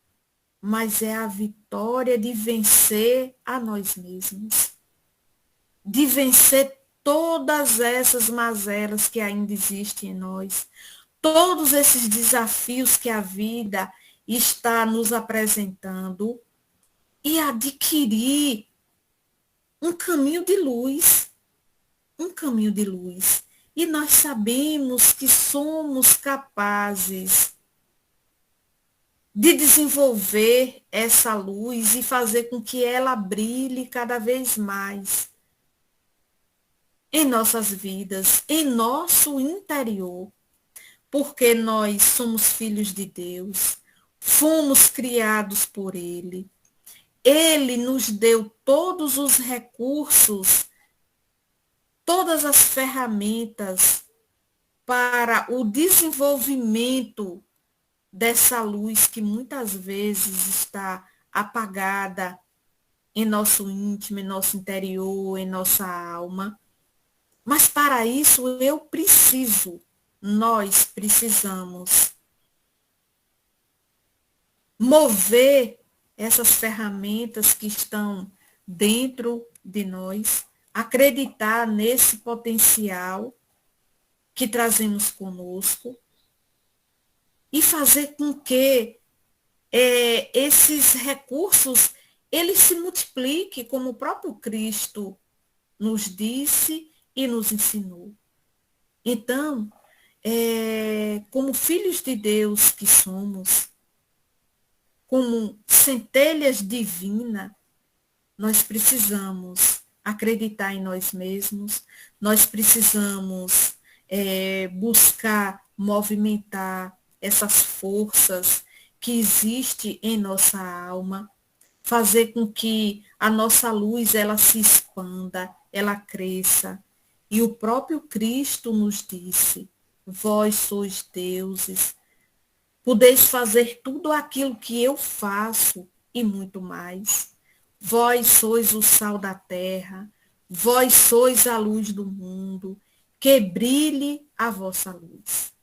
S2: mas é a vitória de vencer a nós mesmos, de vencer todas essas mazelas que ainda existem em nós, todos esses desafios que a vida está nos apresentando, e adquirir um caminho de luz, um caminho de luz. E nós sabemos que somos capazes de desenvolver essa luz e fazer com que ela brilhe cada vez mais em nossas vidas, em nosso interior, porque nós somos filhos de Deus, fomos criados por Ele. Ele nos deu todos os recursos, todas as ferramentas para o desenvolvimento dessa luz que muitas vezes está apagada em nosso íntimo, em nosso interior, em nossa alma. Mas para isso nós precisamos mover essas ferramentas que estão dentro de nós, acreditar nesse potencial que trazemos conosco e fazer com que esses recursos eles se multipliquem, como o próprio Cristo nos disse e nos ensinou. Então, como filhos de Deus que somos, como centelhas divinas, nós precisamos acreditar em nós mesmos, nós precisamos buscar movimentar essas forças que existem em nossa alma, fazer com que a nossa luz ela se expanda, ela cresça. E o próprio Cristo nos disse: vós sois deuses, podeis fazer tudo aquilo que eu faço e muito mais. Vós sois o sal da terra, vós sois a luz do mundo, que brilhe a vossa luz.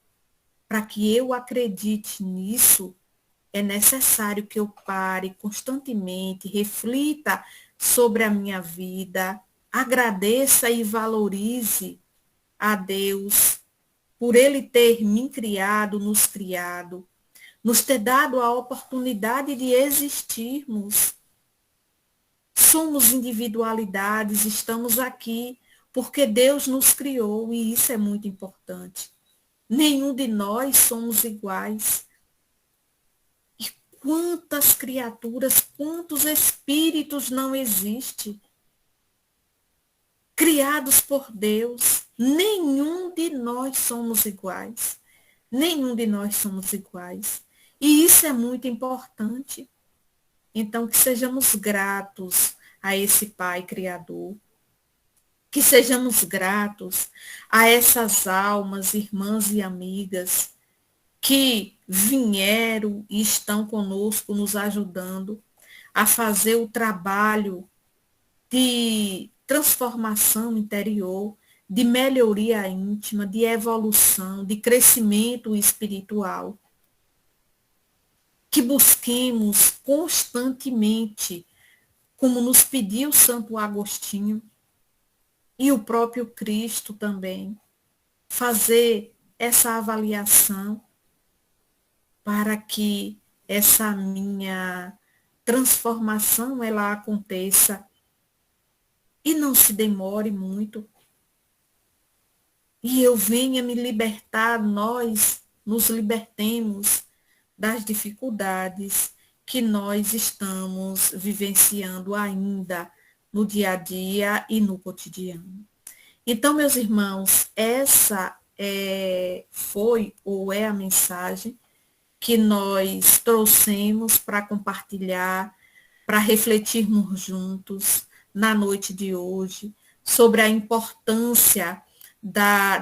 S2: Para que eu acredite nisso, é necessário que eu pare constantemente, reflita sobre a minha vida, agradeça e valorize a Deus por Ele ter me criado, nos ter dado a oportunidade de existirmos. Somos individualidades, estamos aqui porque Deus nos criou e isso é muito importante. Nenhum de nós somos iguais. E quantas criaturas, quantos espíritos não existem? Criados por Deus, nenhum de nós somos iguais. Nenhum de nós somos iguais. E isso é muito importante. Então, que sejamos gratos a esse Pai Criador, que sejamos gratos a essas almas, irmãs e amigas, que vieram e estão conosco, nos ajudando a fazer o trabalho de transformação interior, de melhoria íntima, de evolução, de crescimento espiritual. Que busquemos constantemente, como nos pediu Santo Agostinho e o próprio Cristo também, fazer essa avaliação para que essa minha transformação ela aconteça e não se demore muito. E eu venha me libertar, nós nos libertemos das dificuldades que nós estamos vivenciando ainda no dia a dia e no cotidiano. Então, meus irmãos, essa foi ou é a mensagem que nós trouxemos para compartilhar, para refletirmos juntos na noite de hoje sobre a importância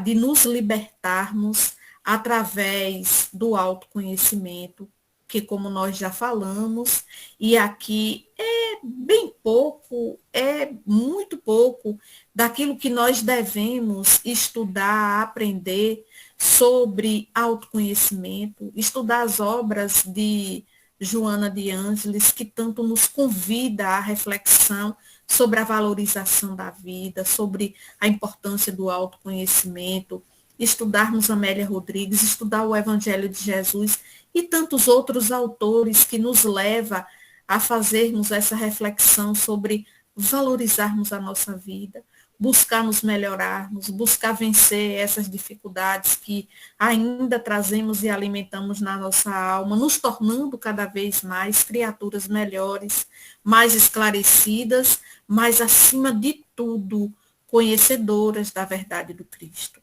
S2: de nos libertarmos através do autoconhecimento, que como nós já falamos, e aqui é bem pouco, é muito pouco daquilo que nós devemos estudar, aprender sobre autoconhecimento, estudar as obras de Joana de Ângeles, que tanto nos convida à reflexão sobre a valorização da vida, sobre a importância do autoconhecimento, estudarmos Amélia Rodrigues, estudar o Evangelho de Jesus e tantos outros autores que nos leva a fazermos essa reflexão sobre valorizarmos a nossa vida, buscar nos melhorarmos, buscar vencer essas dificuldades que ainda trazemos e alimentamos na nossa alma, nos tornando cada vez mais criaturas melhores, mais esclarecidas, mas acima de tudo, conhecedoras da verdade do Cristo.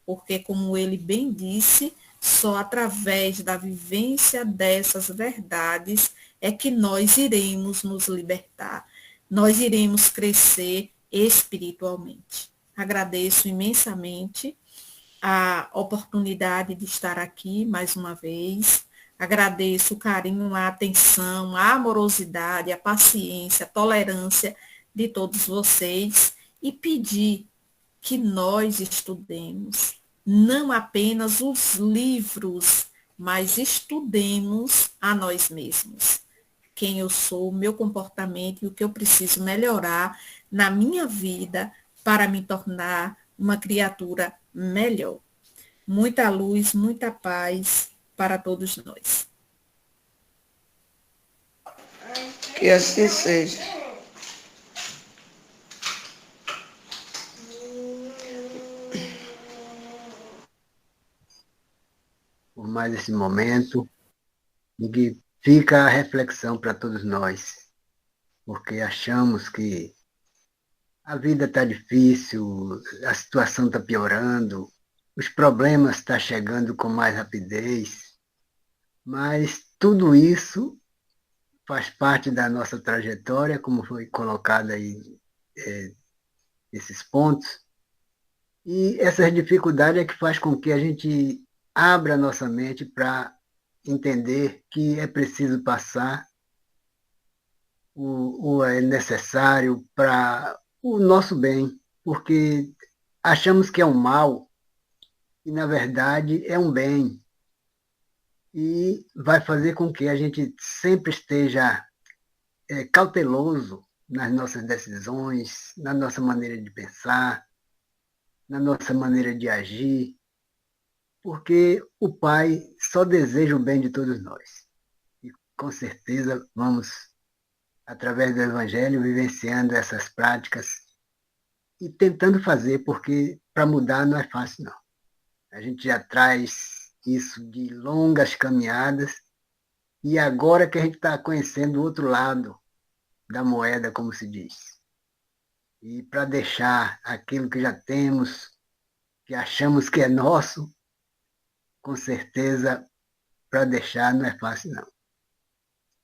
S2: Porque, como ele bem disse, só através da vivência dessas verdades é que nós iremos nos libertar, nós iremos crescer espiritualmente. Agradeço imensamente a oportunidade de estar aqui mais uma vez. Agradeço o carinho, a atenção, a amorosidade, a paciência, a tolerância de todos vocês e pedir que nós estudemos não apenas os livros, mas estudemos a nós mesmos. Quem eu sou, o meu comportamento e o que eu preciso melhorar na minha vida para me tornar uma criatura melhor. Muita luz, muita paz para todos nós.
S3: Que assim seja.
S1: Por mais esse momento, em que fica a reflexão para todos nós, porque achamos que a vida está difícil, a situação está piorando, os problemas estão chegando com mais rapidez, mas tudo isso faz parte da nossa trajetória, como foi colocado aí esses pontos, e essas dificuldades é que faz com que a gente abra a nossa mente para entender que é preciso passar o é necessário para o nosso bem, porque achamos que é um mal e, na verdade, é um bem. E vai fazer com que a gente sempre esteja cauteloso nas nossas decisões, na nossa maneira de pensar, na nossa maneira de agir, porque o Pai só deseja o bem de todos nós. E com certeza vamos, através do Evangelho, vivenciando essas práticas e tentando fazer, porque para mudar não é fácil, não. A gente já traz isso de longas caminhadas e agora que a gente está conhecendo o outro lado da moeda, como se diz. E para deixar aquilo que já temos, que achamos que é nosso, com certeza, para deixar não é fácil, não.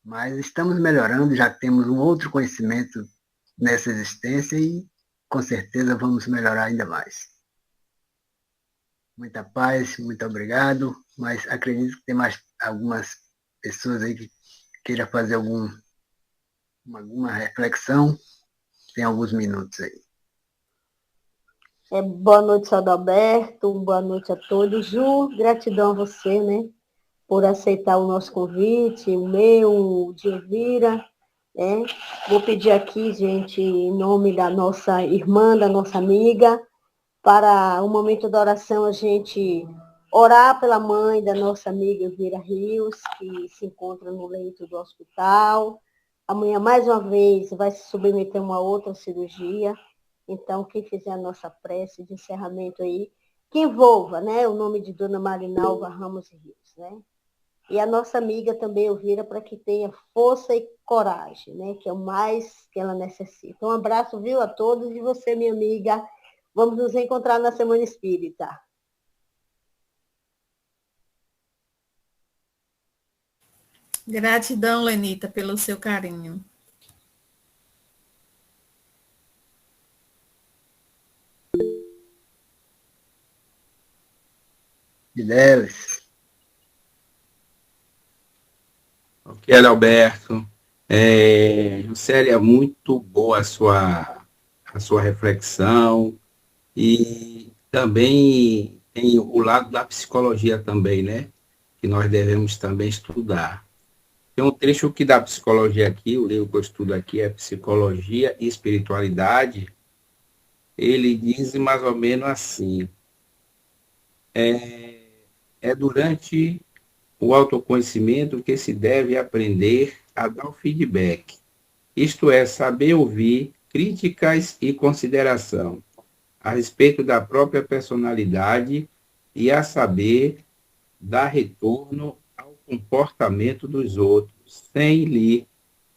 S1: Mas estamos melhorando, já temos um outro conhecimento nessa existência e, com certeza, vamos melhorar ainda mais. Muita paz, muito obrigado, mas acredito que tem mais algumas pessoas aí que queiram fazer alguma reflexão. Tem alguns minutos aí.
S4: Boa noite, Seu Adalberto, boa noite a todos. Ju, gratidão a você, né, por aceitar o nosso convite, o meu, o de Elvira, né. Vou pedir aqui, gente, em nome da nossa irmã, da nossa amiga, para o momento da oração, a gente orar pela mãe da nossa amiga Elvira Rios, que se encontra no leito do hospital. Amanhã, mais uma vez, vai se submeter a uma outra cirurgia. Então, quem fizer a nossa prece de encerramento aí, que envolva, né, o nome de Dona Marinalva Ramos Rios, né? E a nossa amiga também, Elvira, para que tenha força e coragem, né, que é o mais que ela necessita. Um abraço, viu, a todos, e você, minha amiga, vamos nos encontrar na Semana Espírita.
S2: Gratidão, Lenita, pelo seu carinho.
S1: Fidelis.
S5: Ok, Alberto. Célia, muito boa a sua reflexão, e também tem o lado da psicologia também, né? Que nós devemos também estudar. Tem um trecho que da psicologia aqui, o livro que eu estudo aqui é Psicologia e Espiritualidade. Ele diz mais ou menos assim: é durante o autoconhecimento que se deve aprender a dar o feedback, isto é, saber ouvir críticas e consideração a respeito da própria personalidade e a saber dar retorno ao comportamento dos outros, sem lhe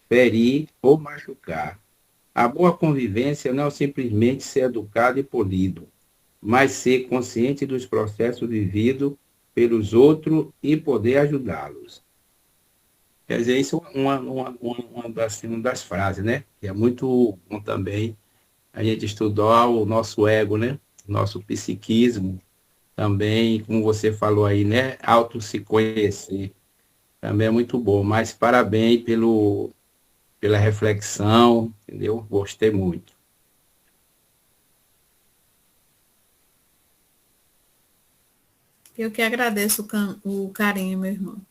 S5: ferir ou machucar. A boa convivência não é simplesmente ser educado e polido, mas ser consciente dos processos vividos pelos outros e poder ajudá-los. Quer dizer, isso é uma das frases, né? Que é muito bom também a gente estudar o nosso ego, né? Nosso psiquismo também, como você falou aí, né? Auto se conhecer. Também é muito bom. Mas parabéns pela reflexão, entendeu? Gostei muito.
S2: Eu que agradeço o carinho, meu irmão.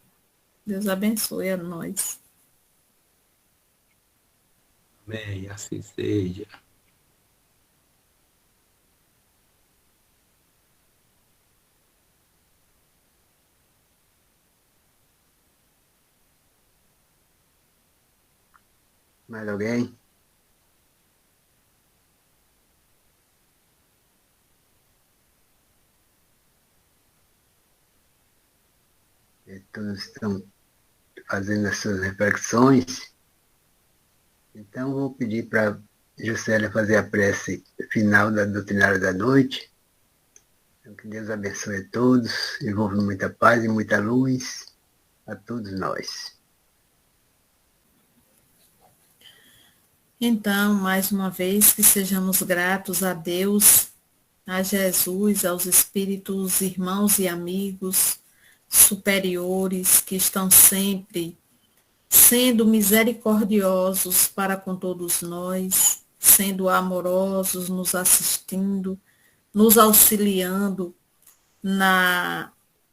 S2: Deus abençoe a nós.
S5: Amém, assim seja.
S1: Mais alguém? Todos estão fazendo as suas reflexões. Então, vou pedir para Juscelia fazer a prece final da doutrinária da noite. Então, que Deus abençoe a todos, envolva muita paz e muita luz a todos nós.
S2: Então, mais uma vez, que sejamos gratos a Deus, a Jesus, aos espíritos, irmãos e amigos superiores que estão sempre sendo misericordiosos para com todos nós, sendo amorosos, nos assistindo, nos auxiliando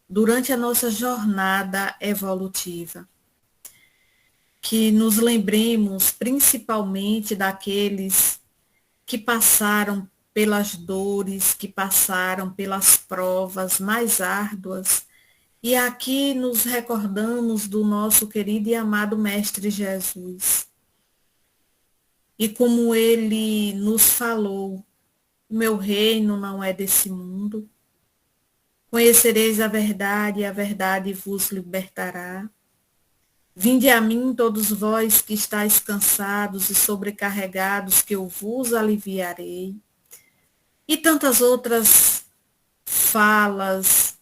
S2: durante a nossa jornada evolutiva. Que nos lembremos principalmente daqueles que passaram pelas dores, que passaram pelas provas mais árduas. E aqui nos recordamos do nosso querido e amado Mestre Jesus. E como ele nos falou, o meu reino não é desse mundo. Conhecereis a verdade, e a verdade vos libertará. Vinde a mim, todos vós que estáis cansados e sobrecarregados, que eu vos aliviarei. E tantas outras falas,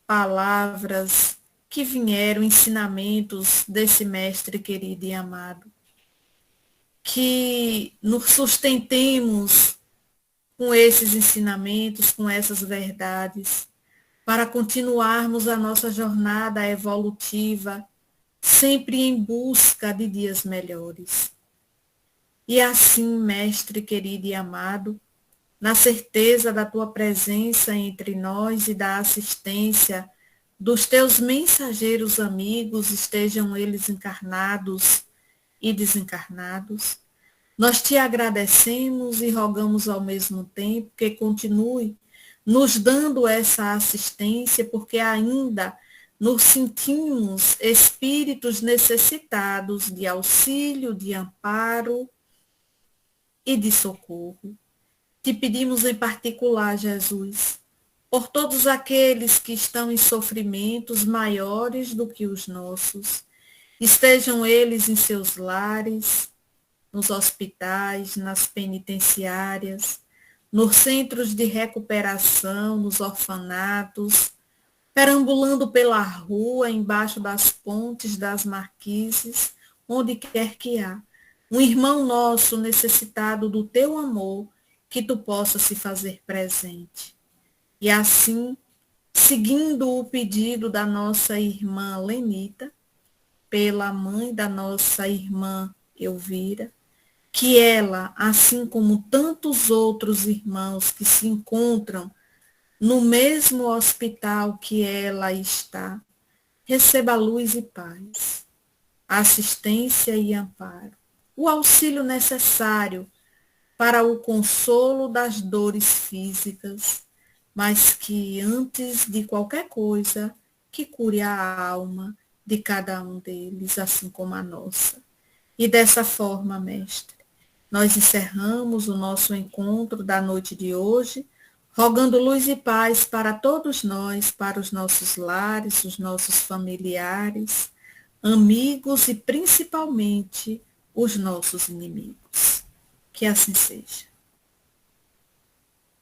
S2: palavras que vieram, ensinamentos desse mestre querido e amado. Que nos sustentemos com esses ensinamentos, com essas verdades, para continuarmos a nossa jornada evolutiva, sempre em busca de dias melhores. E assim, mestre querido e amado, na certeza da tua presença entre nós e da assistência dos teus mensageiros amigos, estejam eles encarnados e desencarnados, nós te agradecemos e rogamos ao mesmo tempo que continue nos dando essa assistência, porque ainda nos sentimos espíritos necessitados de auxílio, de amparo e de socorro. Te pedimos em particular, Jesus, por todos aqueles que estão em sofrimentos maiores do que os nossos, estejam eles em seus lares, nos hospitais, nas penitenciárias, nos centros de recuperação, nos orfanatos, perambulando pela rua, embaixo das pontes, das marquises, onde quer que há um irmão nosso necessitado do teu amor, que tu possa se fazer presente. E assim, seguindo o pedido da nossa irmã Lenita, pela mãe da nossa irmã Elvira, que ela, assim como tantos outros irmãos que se encontram no mesmo hospital que ela está, receba luz e paz, assistência e amparo, o auxílio necessário para o consolo das dores físicas, mas que antes de qualquer coisa, que cure a alma de cada um deles, assim como a nossa. E dessa forma, mestre, nós encerramos o nosso encontro da noite de hoje, rogando luz e paz para todos nós, para os nossos lares, os nossos familiares, amigos e principalmente os nossos inimigos. Que assim seja.